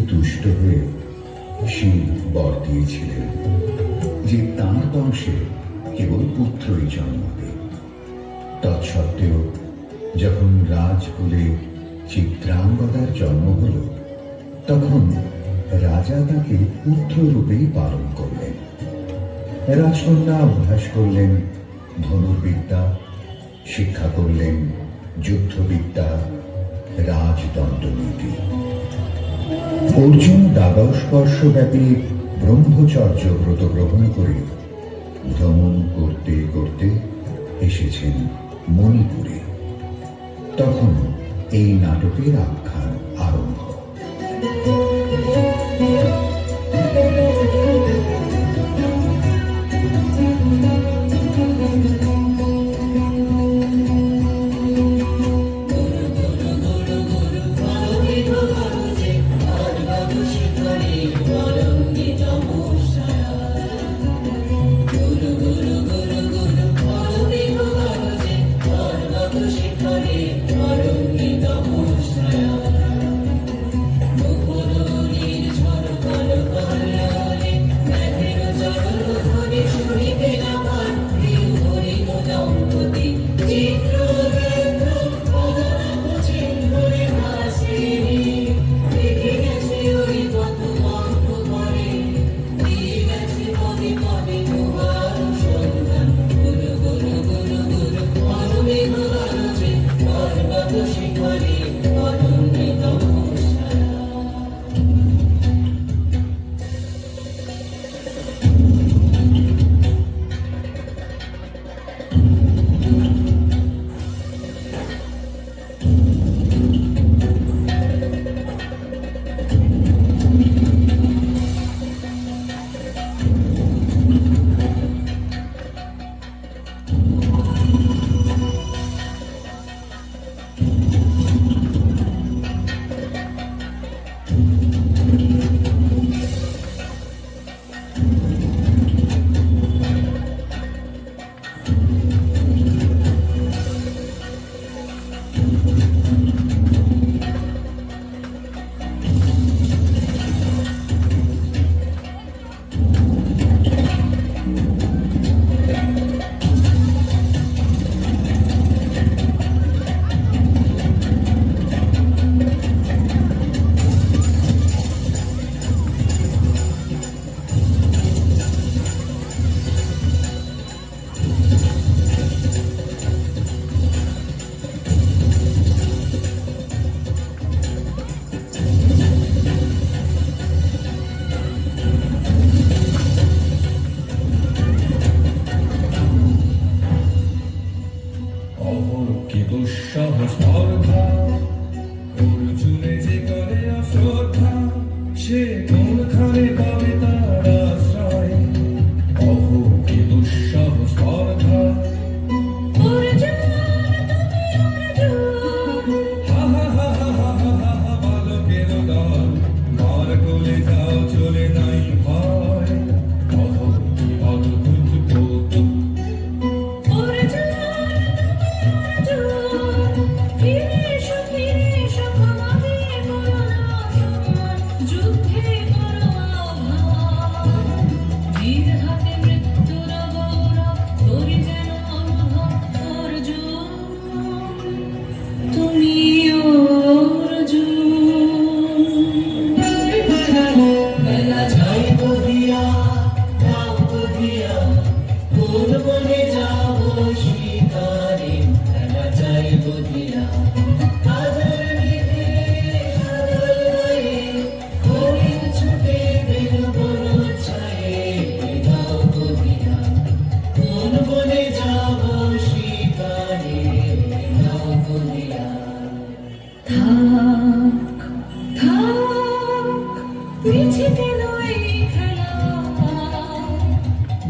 তুষ্ট হয়ে শিব বর দিয়েছিলেন যে তাঁর বংশে কেবল পুত্রই জন্মাবে। তৎসত্ত্বেও যখন রাজকুলে চিত্রাঙ্গদার জন্ম হল, তখন রাজা তাকে পুত্ররূপেই পালন করলেন। রাজকন্যা অভ্যাস করলেন ধনুর্বিদ্যা, শিক্ষা করলেন যুদ্ধবিদ্যা, রাজদণ্ডনীতি। অর্জুন দ্বাদশ বর্ষব্যাপী ব্রহ্মচর্য ব্রত গ্রহণ করে ভ্রমণ করতে করতে এসেছেন মণিপুরে। তখন এই নাটকের আখ্যান আরম্ভ।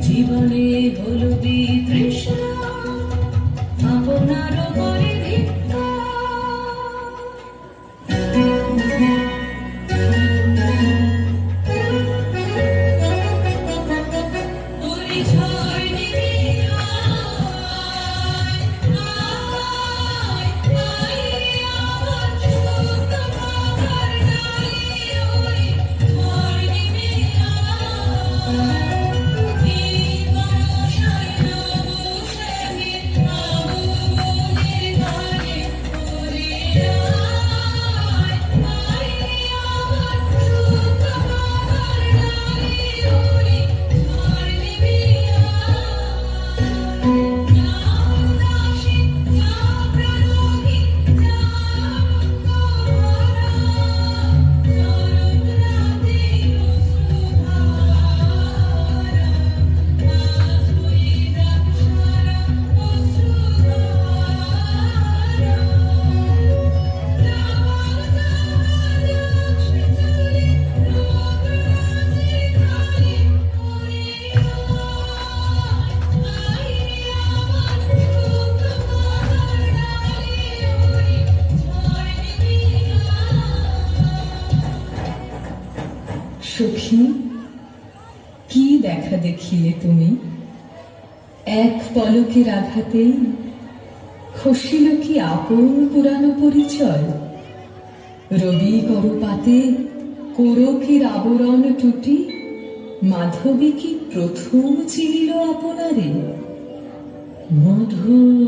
জীবনে হলো বিতৃষ্ণা আপনার করে ভিক্ষা সখী, কি দেখা দেখিলে তুমি? এক পলকের আঘাতেই খসিল কি আপন পুরানো পরিচয়? রবি করপাতে কোরকের আবরণ টুটি মাধবী কি প্রথম চিনিল আপনারে? মধু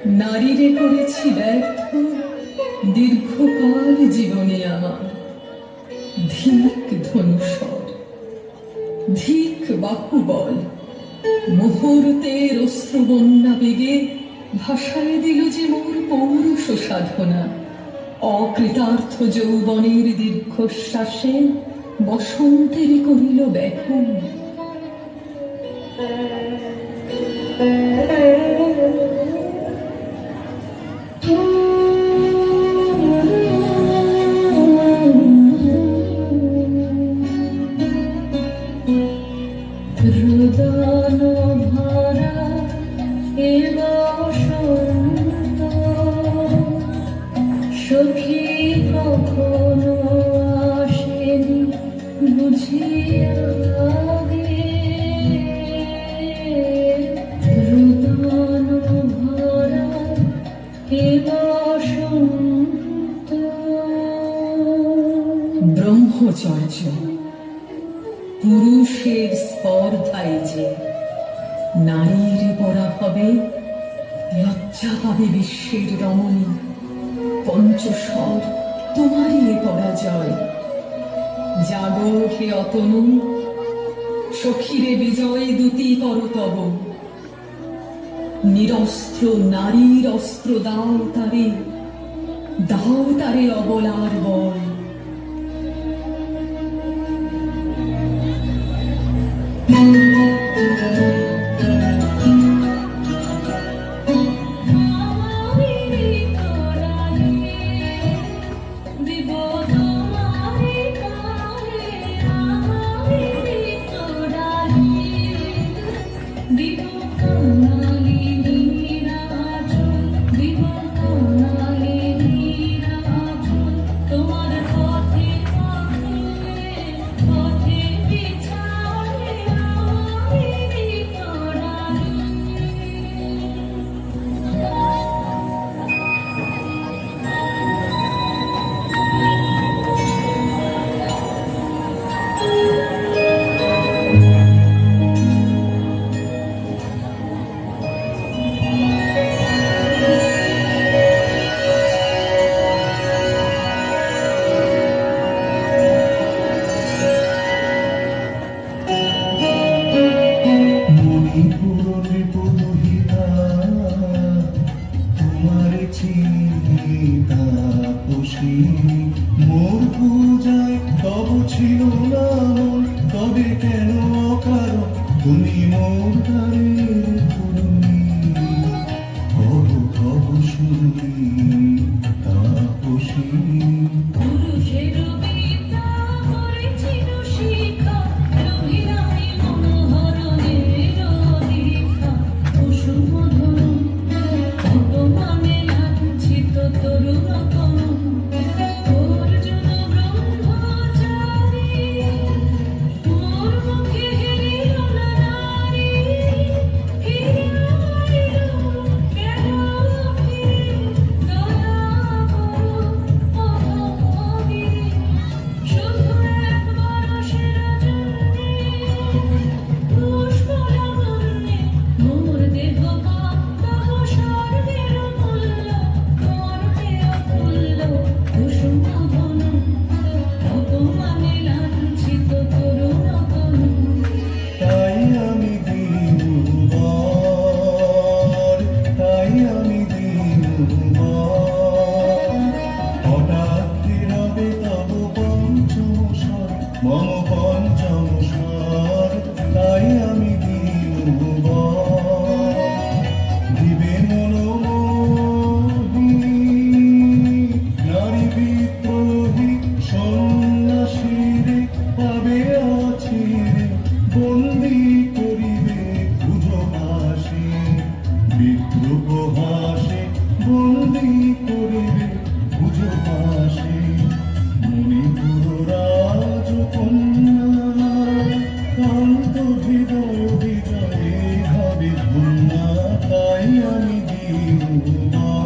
নারীরে করেছি ব্যর্থ দীর্ঘকাল জীবনে আমার। ধিক ধনুষর, ধিক বাহুবল, মুহূর্তের অশ্রুবন্যা বেগে ভাষায় দিল যে মোর পৌরুষ সাধনা। অকৃতার্থ যৌবনের দীর্ঘশ্বাসে বসন্তের করিল ব্যাকুল। রুদন ভরা এ বসন্ত, সখী কখনো আসেনি বুঝিয়া গে। রুদন ভরা এ বসন্ত। ব্রহ্মচর্য পুরুষের স্পর্ধায় যে নারীর পরা হবে, লজ্জা পাবে বিশ্বের রমণী। পঞ্চস্বর তোমারই এ পরাজয়। জাগো হে অতনু, সখীরে বিজয় দূতি কর তব। নিরস্ত্র নারীর অস্ত্র দাও তারে, দাও তারে অবলার বল। মোর পূজায় তব ছিল না মন, তবে কেন অকারণ তুমি মোর দ্বারের তরুণী। কব কব শুনি তাপসী। পুরুষের বিদ্যা করেছিল শিক্ষা, রহিলামি মনোহরণের দীক্ষা। কুসুম ধনু অপমানে লাঞ্ছিত তরুণ তনু। অর্জুন ব্রহ্মচারী, মোর মুখে হেরিল না নারী। ফিরিয়া আইল কেন ফিরে, দয়া করো অভাগিনী। শুধু একবার সেরা জন্যে, পুষ্প লাবণ্যে মোর দেহ তব স্বর্গের মূল্য। কর্মে অমূল্য কুসুম ধনু, অপমানে লাঞ্ছিত তরুণ তনু। তাই আমি দিনবার, তাই আমি দিনবার। হঠাৎ ফিরাবে তব পঞ্চম স্বর, মম পঞ্চম স্বর। তাই আমি দিনবার, দিবে মনোমোহিনী নারী বিদ্রোহী সন্ন্যাসীরে পাবে আছিরে, বন্দি করিবে পুজো হাসে। বিদ্রোহ হাসে বন্দি করিবে পুজো হাসে। মণিপুর রাজকন্যা কান্ত হৃদয় বিজয়ে হবে ধন্যা। তাই আমি দিনবার।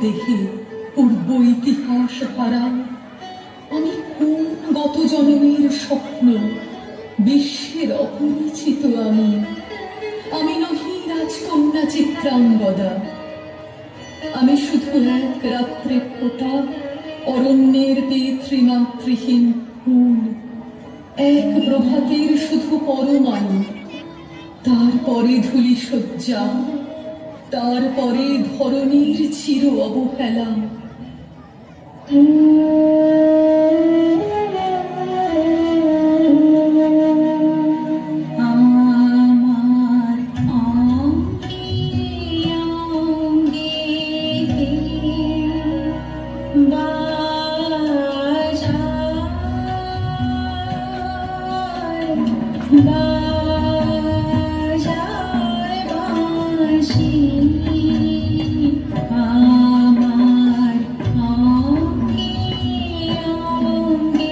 দেহে পূর্ব ইতিহাস হারা। আমি কোন গত জন্মের স্বপ্ন, বিশ্বের অপরিচিত আমি নহি রাজকন্যা চিত্রাঙ্গদা। আমি শুধু এক রাত্রে ফোটা অরণ্যের পিতৃমাতৃহীন ফুল, এক প্রভাতের শুধু পরমায়ু, তারপরে ধূলি শয্যা, তারপরে ধরণীর চির অবহেলা। আমার অঙ্গে অঙ্গে বাজায় বাঁশি। আমার অঙ্গে অঙ্গে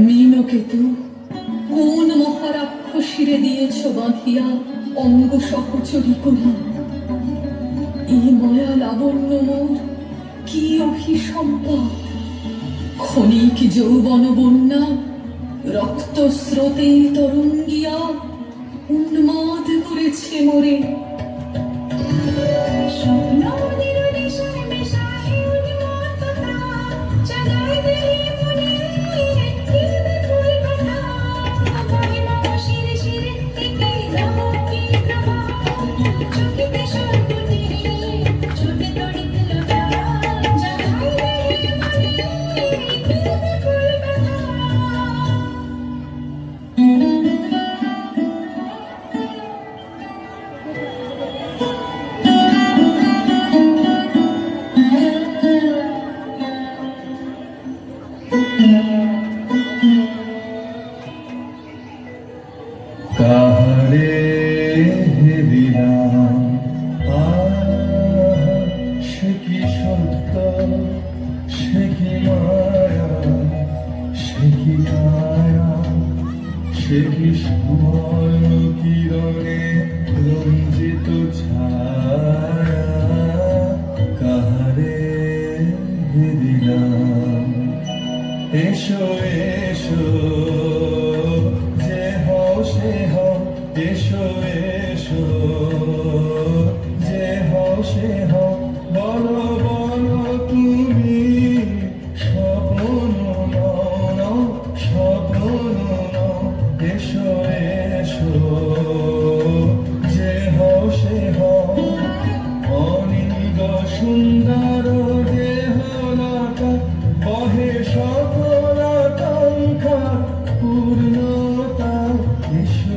মীনকেতু, কোন মহারাক্ষসীরে দিয়েছ বাঁধিয়া অঙ্গ সহচরী করি? এই মায়া লাবণ্য মোর কি অভিসম্পাদ! ক্ষণিক যৌবন বন্যা রক্ত স্রোতে তরঙ্গিয়া উন্মাদ করেছে মোরে। স্বপ্ন নির্দিশায় মেশায় উন্মত্ত প্রাণ, জাগায় দেহে মনে খেলবে ফুল পাতা। মহিমা শিরে শিরে থেকে দমকে প্রবাহ, চোখেতে সর্বনে ছোটে তড়িৎ লগা। জাগায় দেহে মনে খেলবে ফুল পাতা। কাহারে দিলাম সে কি সত্য, সে কি মায়া, সে কি মায়া, সে কি সুবর্ণ কিরণে রঞ্জিত ছায়া। কাহারে দিলাম এসো এসো, যে হও সে হও, এসো এসো, যে হও সে হও। বলো বলো তুমি স্বপ্ন নও, স্বপ্ন নও। এসো এসো, যে হও সে হও। অনিগ সুন্দর দেহলতা বহে সকল আকাঙ্ক্ষা পূর্ণতা। এসো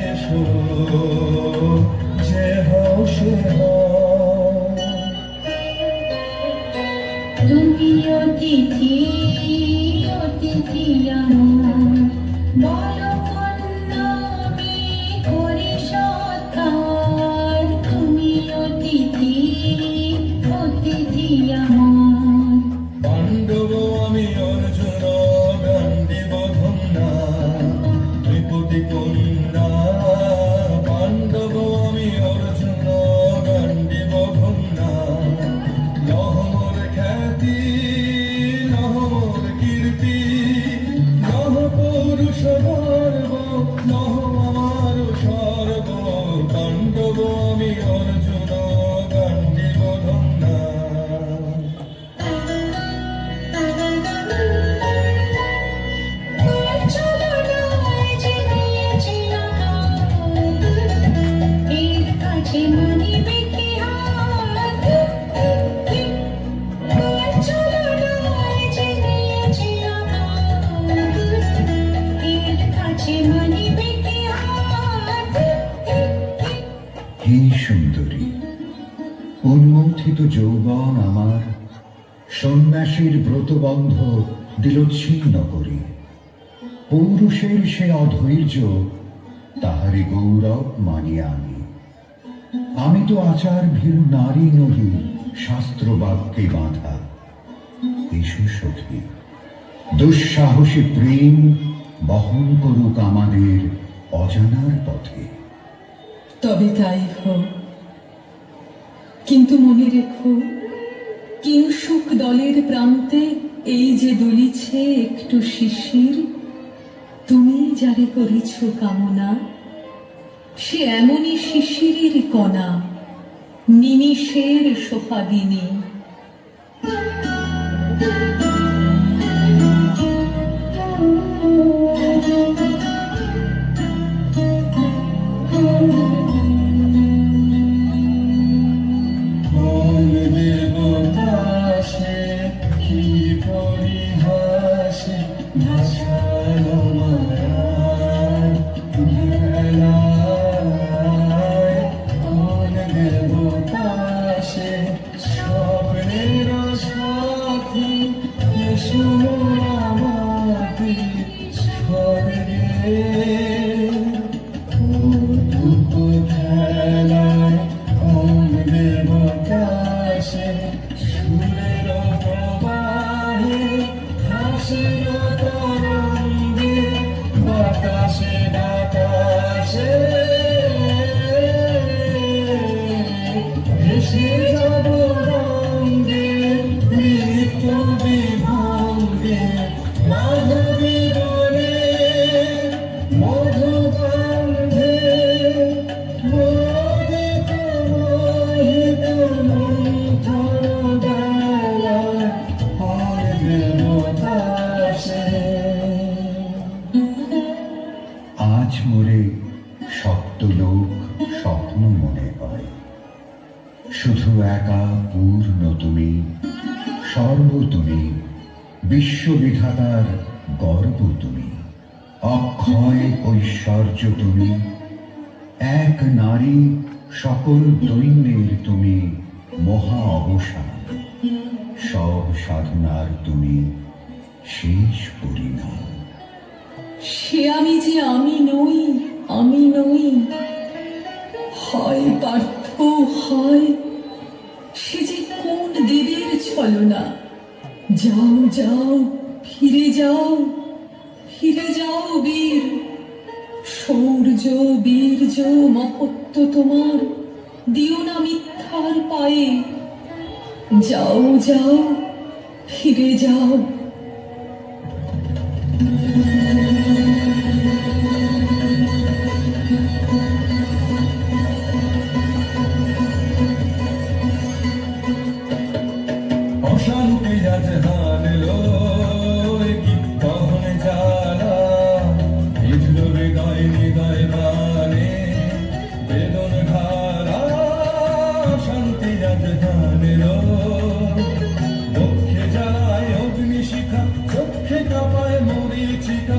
এসো, যে হও সে হও। তুমি অতিথি অতিথি আমার, বলো কন্যা আমি করি সৎকার। তুমি অতিথি অতিথি আমার। পাণ্ডব আমি অর্জুন গান্ডীব ধন্যা, ত্রিপতি কন্যা। পাণ্ডব আমি অর্জুন গান্ডীব ধন্যা। নহমর খ্যাতি, নহমর কীর্তি, নহ পুরুষ গর্ব, নহ আমার সর্ব। পাণ্ডব আমি অর্জুন গান্ডীব ধন্যা। চলো নয় যে নিয়েছি আঘাত, এর কাছে মানিবে কি হাত। চলো নয় যে নিয়েছি আঘাত, এর কাছে মানিবে কি হাত। হে সুন্দরী, উন্মথিত যৌবন আমার সন্ন্যাসীর ব্রতবন্ধ দিল ছিন্ন করি। পৌরুষের সে অধৈর্য, তাহারি গৌরব মানিয়া আমি তো আচার ভীরু নারী নহি, শাস্ত্র বাক্যে বাঁধা। এসো সখী, দুঃসাহসী প্রেম বহন করুক আমাদের অজানার পথে। তবে তাই হোক, কিন্তু মনে রেখো, কিংসুক দলের প্রান্তে এই যে দুলিছে একটু শিশির, তুমি যারে করেছ কামনা, সে এমনই শিশিরের কণা, নিমিষের সোহাগিনী। কোন দেবতাসে কি পরিহাসে ভাসালো মায়ার ভেলায়। কোন দেবতাসে স্বপ্নের সাথী এসো আমাকে স্বর্গে। কৌতুক খেলায় কোন দেবতাসে সুরের প্রবাহে হাসির তরঙ্গে বাতাসে বাতাসে ভেসে যাব রঙ্গে নৃত্য বিভঙ্গে মাধবী বনে মধুগন্ধে মোদিত মোহিত মন্থর বেলায় কোন দেবতাসে। আজ মোরে সপ্তলোক স্বপ্ন মনে হয়, শুধু একা পূর্ণ তুমি, সর্ব তুমি, বিশ্ববিধাতার গর্ব তুমি, অক্ষয় ঐশ্বর্য তুমি, এক নারী সকল দৈন্যের তুমি মহা অবসান, সব সাধনার তুমি শেষ পরিণাম। সে আমি যে আমি নই, আমি নই, হয় পার্থ হয় সে যে কোন দেবের ছলনা। যাও যাও, ফিরে যাও, ফিরে যাও বীর, শৌর্য বীর্য মহত্ব তোমার দিও না মিথ্যার পায়ে। যাও যাও, ফিরে যাও। অশান্তি আজ হানলো কি কখন জ্বালা, বিধল হৃদয় হৃদয় বানে বেদন ধারা। শান্তি আজ হানলো বক্ষে জ্বালায় অগ্নিশিখা, চক্ষে কাঁপায় মরীচিকা,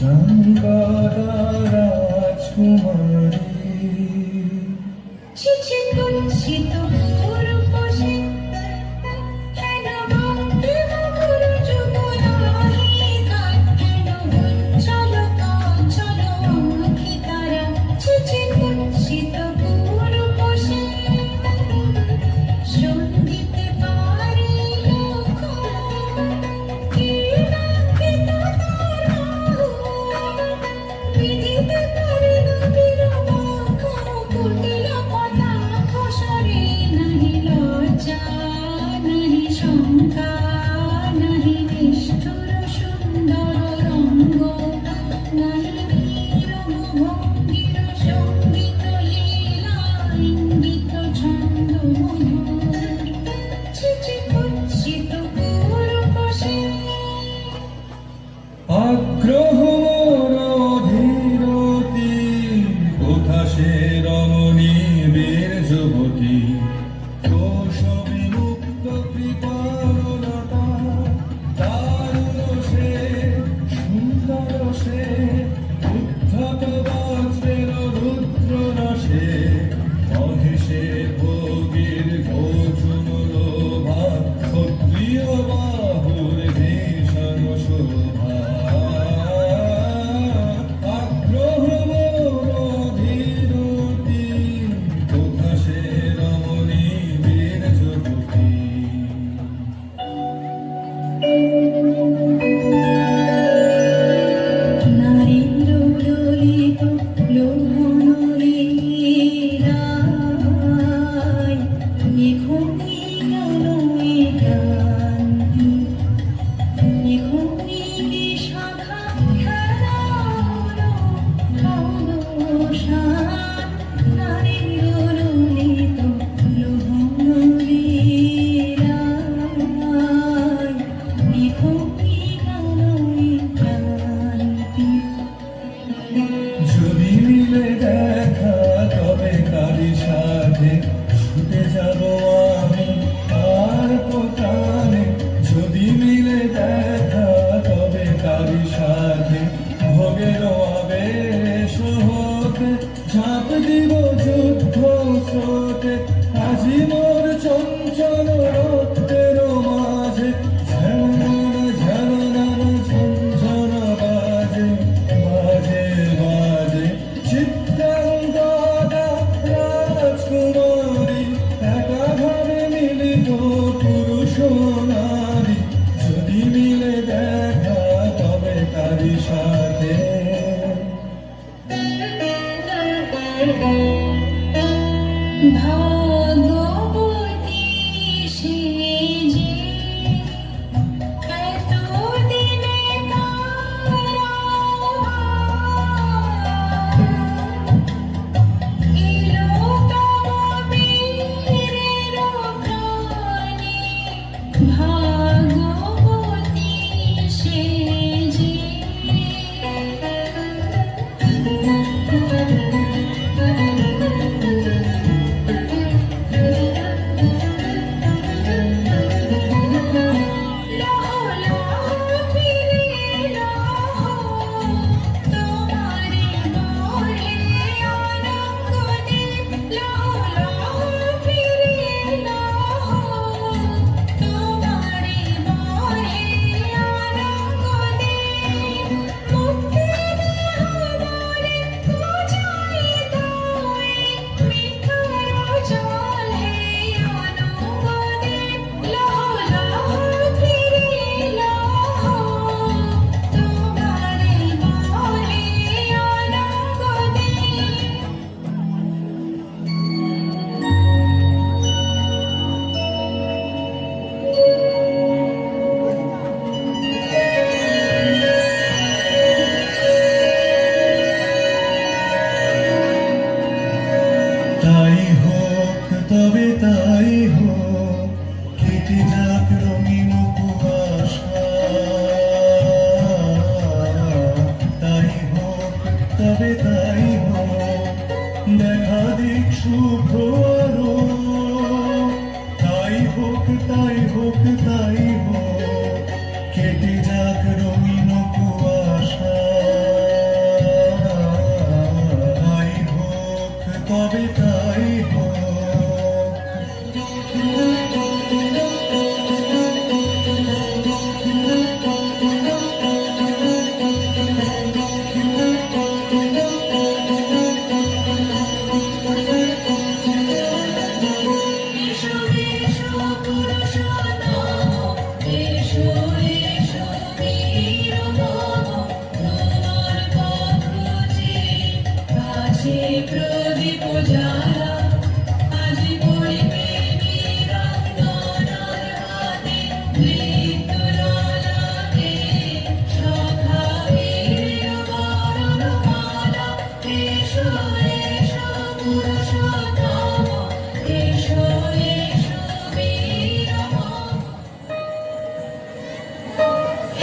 গঙ্গাধা রাজকুমারী ছিছে কুৎসিত পুরুষে হেন ভক্তি মধুর যুগলাহি গান হেন চল চল আঁখি তারা ছিছে কুৎসিত পুরুষে সঙ্গীতে পারে লক্ষ কি না তারা বিধিতে পারে না বিরবাখ কুটিল পদা খসরে নাহি লজ্জা নাহি শঙ্কা নাহি নিষ্ঠুর সুন্দর রঙ্গ নাহি নীরব ভঙ্গির সঙ্গীত লীলা ইঙ্গিত ছন্দ মধুর ছিছে কুৎসিত পুরুষে আগ্রহ মোর অধীরতি কোথা সে রমণী বীর যুবতী কৌশবী মুক্ত কৃপারলতা দারুণ সে সুন্দর সে উদ্ধত বজ্রের রুদ্র রসে মহেশে ভোগীর ঘোষণ লোভা ক্ষত্রিয় বাহুর ভীষণ শোভা আগ্রহ মোর অধীরতি কোথা সে রমণী বীর যুবতী নারীর ললিত লোভনলীলায় এখনি গেল এ ক্লান্তি এখনি শাখা খেলা হলো অবসান নারীর ললিত লোভনলীলায় এখনি গেল এ ক্লান্তি যদি মিলে দেখা তবে কারি সাথে ছুটে যাব আমি আর কোথানে যদি মিলে দেখা তবে কারি সাথে ভোগের আবেশ হতে ঝাঁপ দিব যুদ্ধ স্রোতে আজি মোর চঞ্চল রক্তের মাঝে ঝনঝন ঝনঝন বাজে বাজে বাজে চিত্রাঙ্গদা রাজকুমারী একাধারে মিলিত পুরুষ নারী যদি মিলে দেখা তবে তারি সাথে ভগবতী সেজে এতদিনে তারা এলো তব বীরের প্রাণে ভগবতী সেজে তাই হোক তবে তাই হোক কেটে যাক রঙিন কুয়াশা তাই হোক তবে তাই হোক দেখা দিক শুভ আলো তাই হোক তাই হোক তাই হোক কেটে যাক রঙিন কুয়াশা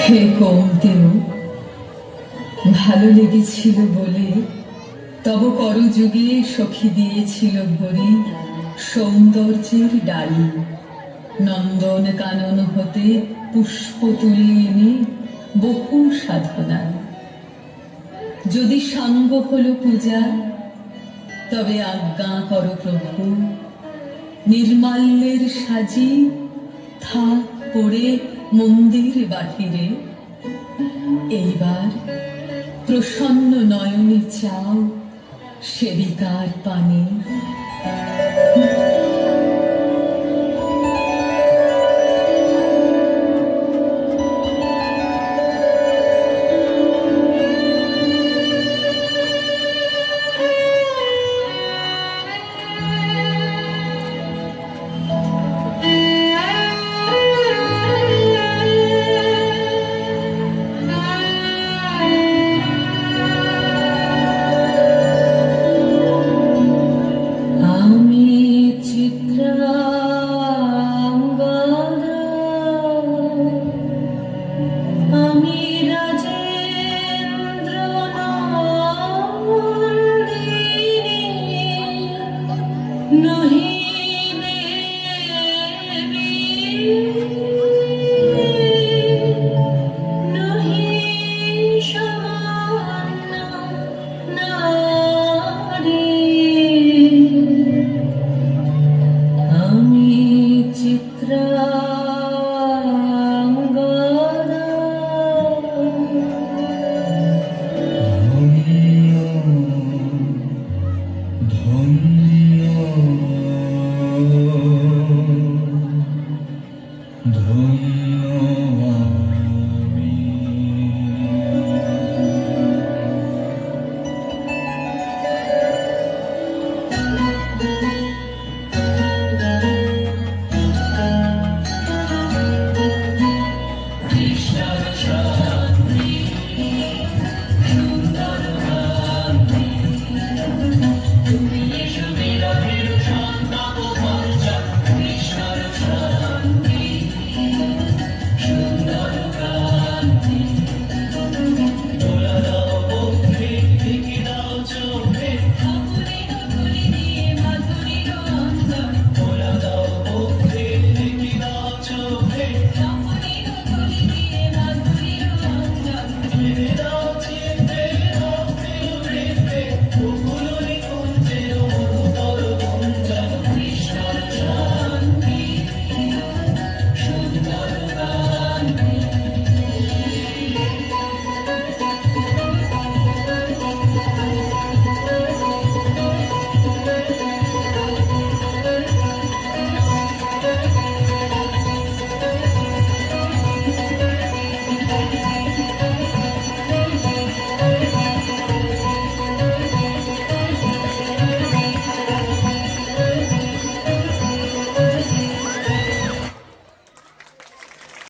হে কৌন্তেয়, ভালো লেগেছিল বলে তব করযুগে সখী দিয়েছিল ভরি সৌন্দর্যের ডালি। নন্দন কানন হতে পুষ্প তুলে এনে বহু সাধনায়। যদি সাঙ্গ হলো পূজা, তবে আজ্ঞা করো প্রভু, নির্মাল্যের সাজি থাক পড়ে মন্দির বাহিরে। এইবার প্রসন্ন নয়নে চাও সেবিকার পানে।